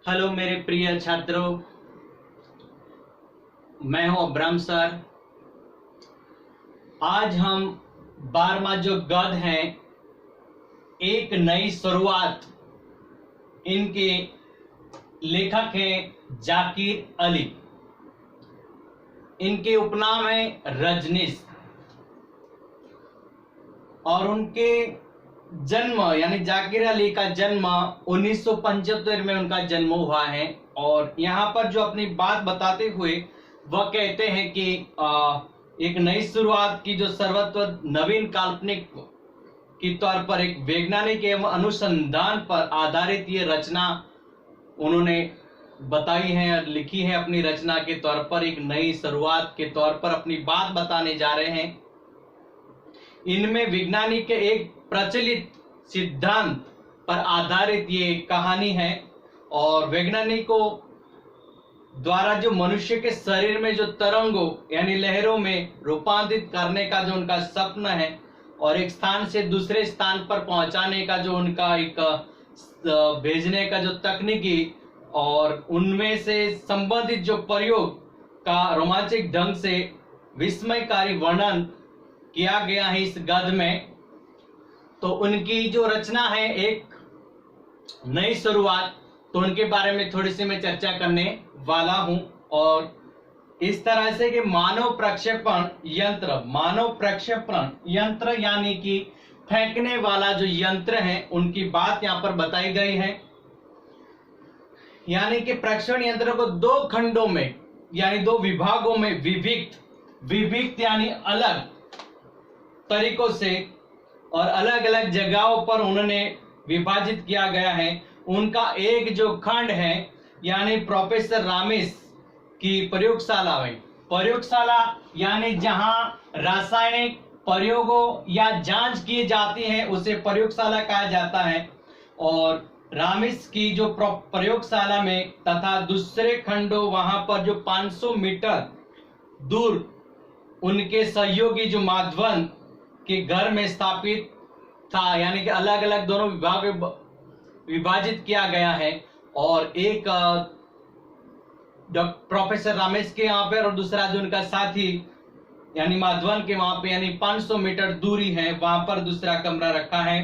Hello मेरे प्रिय छात्रों, मैं हूं अब्राम सर। आज हम 12वां जो गद्य है, एक नई शुरुआत, इनके लेखक हैं जाकिर अली। इनके उपनाम है रजनीश और उनके जन्म यानी जाकिर अली का जन्म 1975 में उनका जन्म हुआ है। और यहाँ पर जो अपनी बात बताते हुए वह कहते हैं कि एक नई शुरुआत की जो सर्वत्र नवीन काल्पनिक के तौर पर एक वैज्ञानिक एवं अनुसंधान पर आधारित ये रचना उन्होंने बताई है और लिखी है। अपनी रचना के तौर पर एक नई शुरुआत के तौर पर अपनी बात बताने जा रहे हैं। इनमें वैज्ञानिक के एक प्रचलित सिद्धांत पर आधारित ये कहानी है और वैज्ञानिकों द्वारा जो मनुष्य के शरीर में जो तरंगों यानी लहरों में रूपांतरित करने का जो उनका स्वप्न है और एक स्थान से दूसरे स्थान पर पहुंचाने का जो उनका एक भेजने का जो तकनीकी और उनमें से संबंधित जो प्रयोग का रोमांचक ढंग से विस्मयकारी वर्णन किया गया है इस गद्य में। तो उनकी जो रचना है एक नई शुरुआत, तो उनके बारे में थोड़ी सी मैं चर्चा करने वाला हूं। और इस तरह से कि मानव प्रक्षेपण यंत्र यानी कि फेंकने वाला जो यंत्र है उनकी बात यहां पर बताई गई है। यानी कि प्रक्षेपण यंत्र को दो खंडों में यानी दो विभागों में विविक्त यानी अलग तरीकों से और अलग अलग जगहों पर उन्होंने विभाजित किया गया है। उनका एक जो खंड है यानी प्रोफेसर रामेश की प्रयोगशाला यानी जहां रासायनिक प्रयोगों या जांच की जाती है उसे प्रयोगशाला कहा जाता है। और रामेश की जो प्रयोगशाला में तथा दूसरे खंडों वहां पर जो 500 मीटर दूर उनके सहयोगी जो माधवन के घर में स्थापित था। यानी कि अलग अलग दोनों विभाग विभाजित किया गया है और एक प्रोफेसर रामेश के यहाँ पे और दूसरा जो उनका साथी यानी माधवन के वहां पे यानी 500 मीटर दूरी है वहां पर दूसरा कमरा रखा है।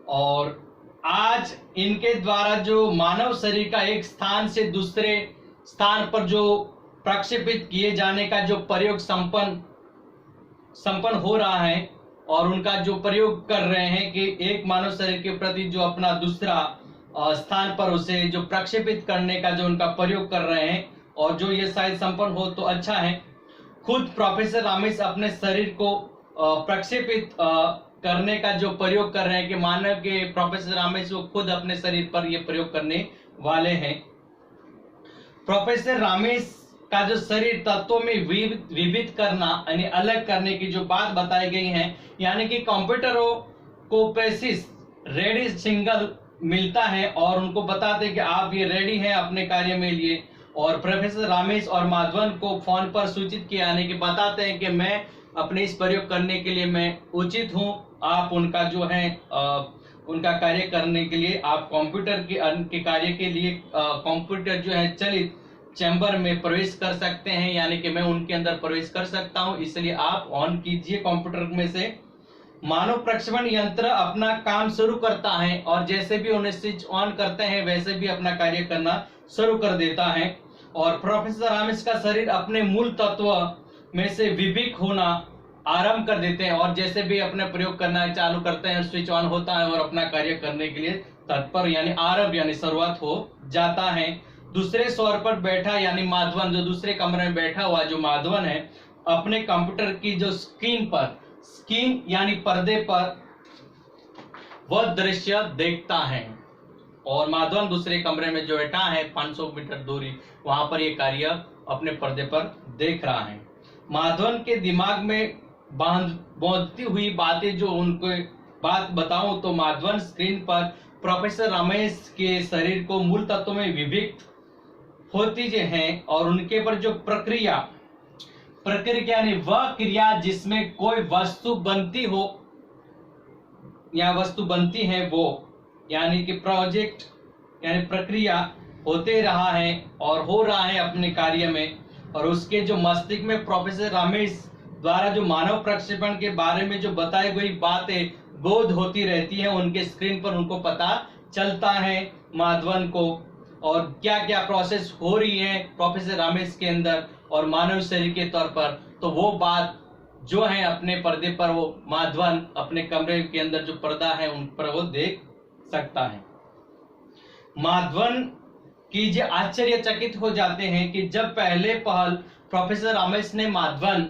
और आज इनके द्वारा जो मानव शरीर का एक स्थान से दूसरे स्थान पर जो प्रक्षेपित किए जाने का जो प्रयोग संपन्न हो रहा है और उनका जो प्रयोग कर रहे हैं कि एक मानव शरीर के प्रति जो अपना दूसरा स्थान पर उसे जो प्रक्षेपित करने का जो उनका प्रयोग कर रहे हैं और जो ये शायद संपन्न हो तो अच्छा है। खुद प्रोफेसर रामेश अपने शरीर को प्रक्षेपित करने का जो प्रयोग कर रहे हैं कि मानव के प्रोफेसर रामेश वो खुद अपने शरीर पर ये प्रयोग करने वाले हैं। प्रोफेसर रामेश का जो शरीर तत्वों में विविध करना यानी अलग करने की जो बात बताई गई है, यानी कि कंप्यूटरों को प्रेसिस रेडी सिग्नल मिलता है और उनको बताते हैं कि आप ये रेडी हैं अपने कार्य में लिए। और प्रोफेसर रामेश और माधवन को फोन पर सूचित किया यानी कि बताते हैं कि मैं अपने इस प्रयोग करने के लिए मैं उचित हूं, आप उनका जो है उनका कार्य करने के लिए आप कंप्यूटर के कार्य के लिए कंप्यूटर जो है चलित चैम्बर में प्रवेश कर सकते हैं, यानी कि मैं उनके अंदर प्रवेश कर सकता हूं, इसलिए आप ऑन कीजिए कंप्यूटर में से। मानव प्रक्षेपण यंत्र अपना काम शुरू करता है और जैसे भी उन्हें स्विच ऑन करते हैं वैसे भी अपना कार्य करना शुरू कर देता है। और प्रोफेसर रामेश का शरीर अपने मूल तत्व में से विभिन्न होना आरंभ कर देते हैं और जैसे भी अपने प्रयोग करना चालू करते हैं स्विच ऑन होता है और अपना कार्य करने के लिए तत्पर यानी आरंभ यानी शुरुआत हो जाता है। दूसरे स्वर पर बैठा यानी माधवन, जो दूसरे कमरे में बैठा हुआ जो माधवन है, अपने कंप्यूटर की जो स्क्रीन यानी पर्दे पर वह दृश्य देखता है और माधवन दूसरे कमरे में जो बैठा है 500 मीटर दूरी वहां पर ये कार्य अपने पर्दे पर देख रहा है। माधवन के दिमाग में बौद्धती हुई बातें जो उनको बात बताऊं तो माधवन स्क्रीन पर प्रोफेसर रमेश के शरीर को मूल तत्वों में विभक्त होती हैं और उनके पर जो प्रक्रिया यानी वह क्रिया जिसमें कोई वस्तु बनती हो या वस्तु बनती है वो यानी कि प्रोजेक्ट यानी प्रक्रिया होते रहा है और हो रहा है अपने कार्य में। और उसके जो मस्तिष्क में प्रोफेसर रमेश द्वारा जो मानव प्रक्षेपण के बारे में जो बताई गई बातें बोध होती रहती है, उनके स्क्रीन पर उनको पता चलता है माधवन को, और क्या क्या प्रोसेस हो रही है प्रोफेसर रमेश के अंदर और मानव शरीर के तौर पर। तो वो बात जो है अपने पर्दे पर वो माधवन अपने कमरे के अंदर जो पर्दा है उन पर वो देख सकता है। माधवन की जो आश्चर्यचकित हो जाते हैं कि जब पहले पहल प्रोफेसर रमेश ने माधवन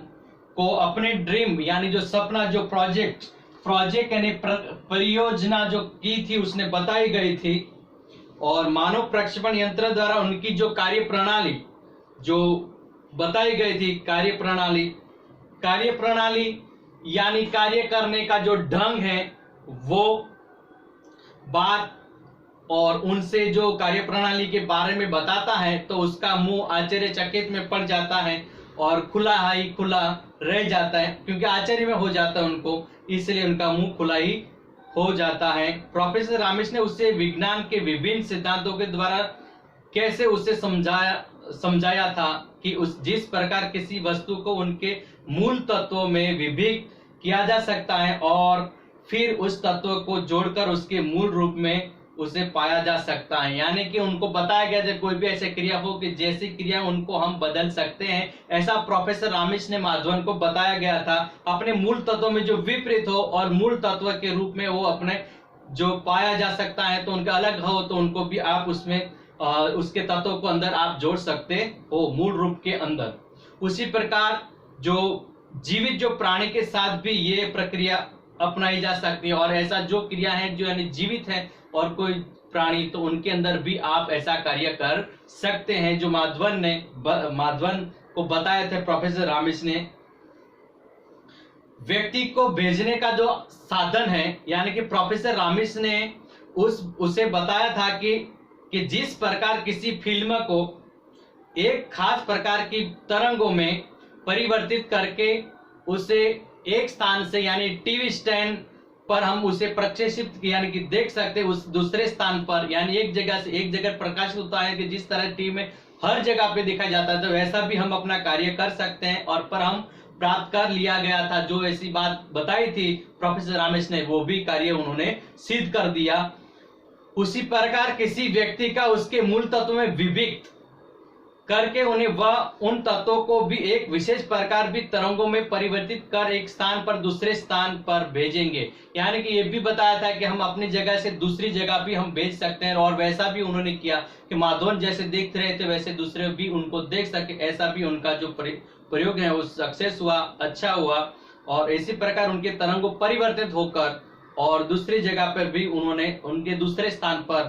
को अपने ड्रीम यानी जो सपना, जो प्रोजेक्ट यानी परियोजना जो की थी उसने बताई गई थी, और मानव प्रक्षेपण यंत्र द्वारा उनकी जो कार्य प्रणाली जो बताई गई थी, कार्य प्रणाली यानी कार्य करने का जो ढंग है वो बात, और उनसे जो कार्य प्रणाली के बारे में बताता है तो उसका मुंह आश्चर्यचकित में पड़ जाता है और खुला रह जाता है, क्योंकि आश्चर्य में हो जाता है उनको, इसलिए उनका मुंह खुला ही हो जाता है। प्रोफेसर रमेश ने उससे विज्ञान के विभिन्न सिद्धांतों के द्वारा कैसे उसे समझाया था कि जिस प्रकार किसी वस्तु को उनके मूल तत्वों में विभक्त किया जा सकता है और फिर उस तत्व को जोड़कर उसके मूल रूप में उसे पाया जा सकता है। यानी कि उनको बताया गया जब कोई भी ऐसी क्रिया हो कि जैसी क्रिया उनको हम बदल सकते हैं, ऐसा प्रोफेसर रमेश ने माधवन को बताया गया था। अपने मूल तत्व में जो विपरीत हो और मूल तत्व के रूप में वो अपने जो पाया जा सकता है, तो उनका अलग हो तो उनको भी आप उसमें उसके तत्व को अंदर आप जोड़ सकते हो मूल रूप के अंदर। उसी प्रकार जो जीवित जो प्राणी के साथ भी ये प्रक्रिया अपनाई जा सकती है, और ऐसा जो क्रिया है जो यानी जीवित है और कोई प्राणी, तो उनके अंदर भी आप ऐसा कार्य कर सकते हैं जो माधवन को बताए थे प्रोफेसर रमेश ने। व्यक्ति को भेजने का जो साधन है, यानी कि प्रोफेसर रमेश ने उसे बताया था कि जिस प्रकार किसी फिल्म को एक खास प्रकार की तरंगों में परिवर्तित करके उसे एक स्थान से यानी टीवी स्टैंड पर हम उसे प्रक्षेपित यानी कि देख सकते उस दूसरे स्थान पर, यानी एक जगह से एक जगह प्रकाशित होता है कि जिस तरह टीवी में हर जगह पे दिखाई जाता है, तो वैसा भी हम अपना कार्य कर सकते हैं। और पर हम प्राप्त कर लिया गया था, जो ऐसी बात बताई थी प्रोफेसर रमेश ने, वो भी कार्य उन्होंने सिद्ध कर दिया। उसी प्रकार किसी व्यक्ति का उसके मूल तत्व में विभक्त करके उन्हें वह उन तत्वों को भी एक विशेष प्रकार भी तरंगों में परिवर्तित कर एक स्थान पर दूसरे स्थान पर भेजेंगे। यानी कि ये भी बताया था कि हम अपनी जगह से दूसरी जगह भी हम भेज सकते हैं, और वैसा भी उन्होंने किया कि माधवन जैसे देख रहे थे वैसे दूसरे भी उनको देख सके। ऐसा भी उनका जो प्रयोग है वो सक्सेस हुआ, अच्छा हुआ, और इसी प्रकार उनके तरंगों परिवर्तित होकर और दूसरी जगह पर भी उन्होंने उनके दूसरे स्थान पर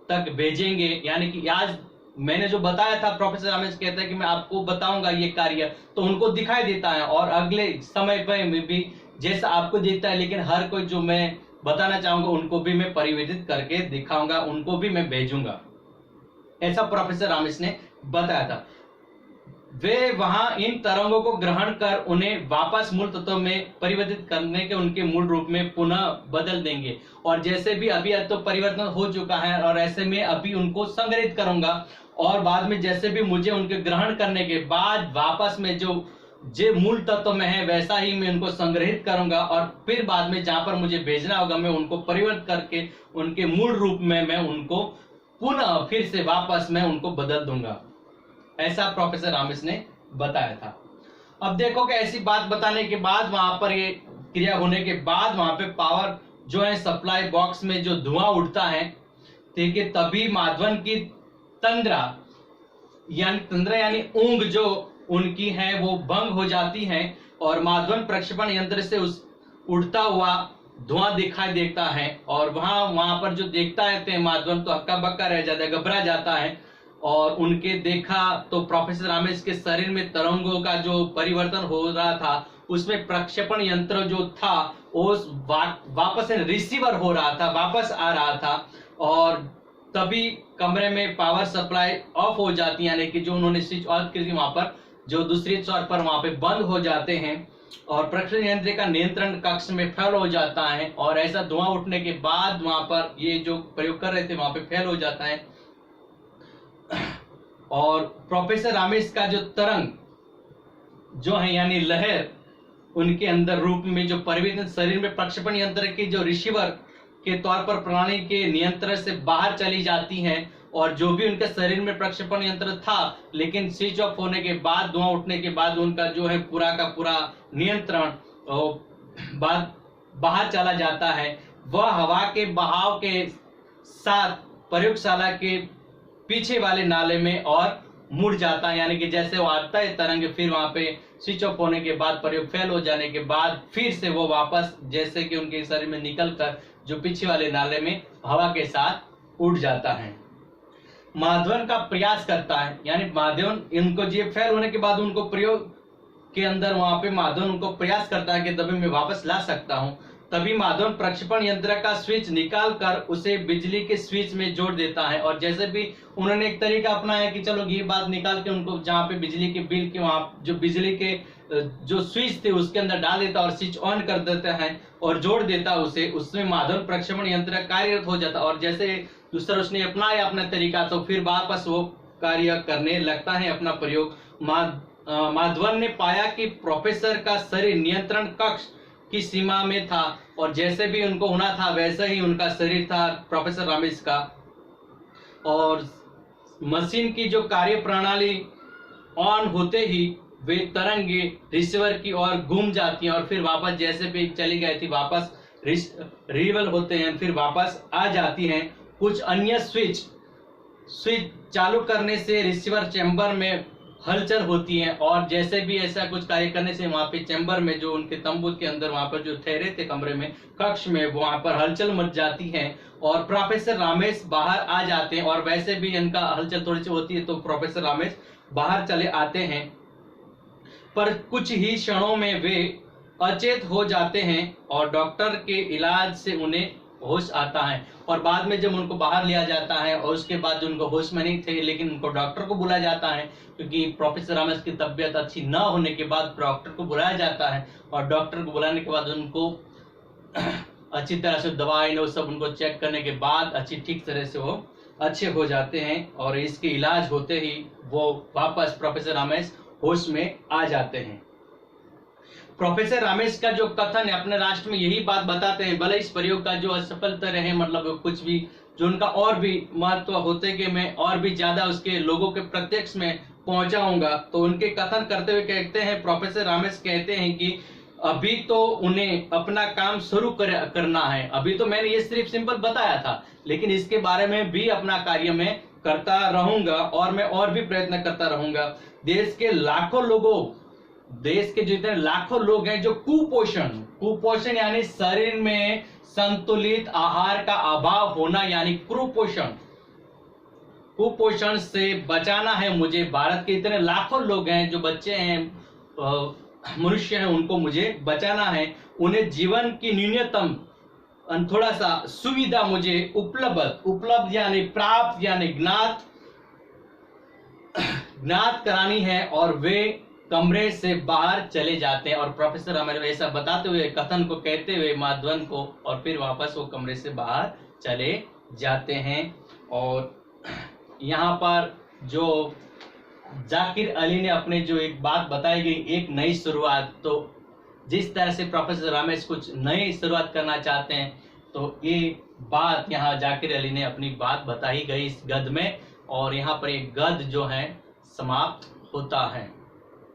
तक भेजेंगे। यानी कि आज मैंने जो बताया था, प्रोफेसर रमेश कहते हैं कि मैं आपको बताऊंगा ये कार्य, तो उनको दिखाई देता है और अगले समय पर में भी जैसा आपको दिखता है, लेकिन हर कोई जो मैं बताना चाहूंगा उनको भी मैं परिवर्तित करके दिखाऊंगा, उनको भी मैं भेजूंगा, ऐसा प्रोफेसर रमेश ने बताया था। वे वहां इन तरंगों को ग्रहण कर उन्हें वापस मूल तत्व में परिवर्तित करने के उनके मूल रूप में पुनः बदल देंगे। और जैसे भी अभी तो परिवर्तन हो चुका है, और ऐसे में अभी उनको संग्रहित करूंगा, और बाद में जैसे भी मुझे उनके ग्रहण करने के बाद वापस में जो मूल तत्व में है वैसा ही मैं उनको संग्रहित करूंगा, और फिर बाद में जहां पर मुझे भेजना होगा मैं उनको परिवर्तित करके उनके मूल रूप में मैं उनको पुनः फिर से वापस मैं उनको बदल दूंगा, ऐसा प्रोफेसर रमेश ने बताया था। अब देखो कि ऐसी बात बताने के बाद वहां पर ये क्रिया होने के बाद वहां पे पावर जो है सप्लाई बॉक्स में जो धुआं उठता है, ठीक है, तभी माधवन की तंद्रा यानी ऊंघ जो उनकी है वो भंग हो जाती है, और माधवन प्रक्षेपण यंत्र से उस उड़ता हुआ धुआं दिखाई देता है। और वहां पर जो देखता है माधवन तो हक्का बक्का रह जाता है, घबरा जाता है, और उनके देखा तो प्रोफेसर रमेश के शरीर में तरंगों का जो परिवर्तन हो रहा था, उसमें प्रक्षेपण यंत्र जो था वो वापस रिसीवर हो रहा था, वापस आ रहा था, और तभी कमरे में पावर सप्लाई ऑफ हो जाती है, यानी कि जो उन्होंने स्विच ऑफ की वहां पर जो दूसरी चौर पर वहां पे बंद हो जाते हैं। और प्रक्षेपण यंत्र का नियंत्रण कक्ष में फेल हो जाता है, और ऐसा धुआं उठने के बाद वहां पर ये जो प्रयोग कर रहे थे वहां पे फेल हो जाता है। और प्रोफेसर रामेश का जो तरंग जो है यानी लहर उनके अंदर रूप में जो परिवर्तन शरीर में प्रक्षेपण यंत्र की जो रिसीवर के तौर पर प्रणाली के नियंत्रण से बाहर चली जाती हैं, और जो भी उनके शरीर में प्रक्षेपण यंत्र था लेकिन स्विच ऑफ होने के बाद, धुआं उठने के बाद उनका जो है पूरा का पूरा नियंत्रण बाहर चला जाता है, वह हवा के बहाव के साथ प्रयोगशाला के पीछे वाले नाले में और मुड़ जाता है। यानी कि जैसे वो आता है तरंग, फिर वहां पे स्विच ऑफ होने के बाद, प्रयोग फेल हो जाने के बाद फिर से वो वापस जैसे कि उनके शरीर में निकलकर जो पीछे वाले नाले में हवा के साथ उड़ जाता है। माधवन का प्रयास करता है, यानी माधवन इनको ये फेल होने के बाद उनको प्रयोग के अंदर वहां पे माधवन उनको प्रयास करता है कि तभी मैं वापस ला सकता हूं। तभी माधवन प्रक्षेपण यंत्र का स्विच निकाल कर उसे बिजली के स्विच में जोड़ देता है, और जैसे भी उन्होंने एक तरीका अपनाया कि चलो ये बात निकाल के उनको जहाँ पे बिजली के बिल के वहां जो बिजली के जो स्विच थे उसके अंदर डाल देता और स्विच ऑन कर देता है और जोड़ देता उसे, उसमें माधवन प्रक्षेपण यंत्र कार्यरत हो जाता। और जैसे दूसरा उसने अपनाया अपना तरीका तो फिर वापस वो कार्य करने लगता है अपना प्रयोग। माधवन ने पाया कि प्रोफेसर का शरीर नियंत्रण कक्ष की सीमा में था, और जैसे भी उनको होना था वैसे ही उनका शरीर था प्रोफेसर रामेश का, और मशीन की जो कार्य प्रणाली ऑन होते ही वे तरंगे रिसीवर की ओर घूम जाती हैं और फिर वापस जैसे भी चली गई थी वापस रिवल होते हैं, फिर वापस आ जाती हैं। कुछ अन्य स्विच चालू करने से रिसीवर चैम्बर में हलचल होती है, और जैसे भी ऐसा कुछ कार्य करने से वहां पे चैम्बर में जो उनके तंबू के अंदर वहां पर जो ठहरे थे कमरे में कक्ष में वहां पर हलचल मच जाती है, और प्रोफेसर रामेश बाहर आ जाते हैं। और वैसे भी इनका हलचल थोड़ी सी होती है तो प्रोफेसर रामेश बाहर चले आते हैं, पर कुछ ही क्षणों में वे अचेत हो जाते हैं और डॉक्टर के इलाज से उन्हें होश आता है। और बाद में जब उनको बाहर लिया जाता है और उसके बाद उनको होश में नहीं थे लेकिन उनको डॉक्टर को बुलाया जाता है, क्योंकि प्रोफेसर रामेश की तबीयत अच्छी न होने के बाद डॉक्टर को बुलाया जाता है, और डॉक्टर को बुलाने के बाद उनको अच्छी तरह से दवाई वो सब उनको चेक करने के बाद अच्छी ठीक तरह से वो अच्छे हो जाते हैं, और इसके इलाज होते ही वो वापस प्रोफेसर रामेश होश में आ जाते हैं। प्रोफेसर रामेश का जो कथन है अपने राष्ट्र में यही बात बताते हैं, भले इस प्रयोग का जो असफलता रहे, मतलब कुछ भी जो उनका और भी महत्व होते कि मैं और भी ज्यादा उसके लोगों के प्रत्यक्ष में पहुंचाऊंगा, तो उनके कथन करते हुए कहते हैं, प्रोफेसर रामेश कहते हैं कि अभी तो उन्हें अपना काम शुरू करना है, अभी तो मैंने ये सिर्फ सिंपल बताया था, लेकिन इसके बारे में भी अपना कार्य में करता रहूंगा और मैं और भी प्रयत्न करता रहूंगा। देश के लाखों लोगों, देश के जितने लाखों लोग हैं जो कुपोषण यानी शरीर में संतुलित आहार का अभाव होना यानी कुपोषण से बचाना है मुझे। भारत के इतने लाखों लोग हैं जो बच्चे हैं, मनुष्य हैं, उनको मुझे बचाना है। उन्हें जीवन की न्यूनतम थोड़ा सा सुविधा मुझे उपलब्ध यानी प्राप्त यानी ज्ञात करानी है, और वे कमरे से बाहर चले जाते हैं। और प्रोफेसर हमारे ऐसा बताते हुए कथन को कहते हुए माधवन को, और फिर वापस वो कमरे से बाहर चले जाते हैं। और यहाँ पर जो जाकिर अली ने अपने जो एक बात बताई गई, एक नई शुरुआत, तो जिस तरह से प्रोफेसर रामेश कुछ नई शुरुआत करना चाहते हैं, तो ये बात यहाँ जाकिर अली ने अपनी बात बताई गई इस गद्य में, और यहाँ पर एक गद्य जो है समाप्त होता है।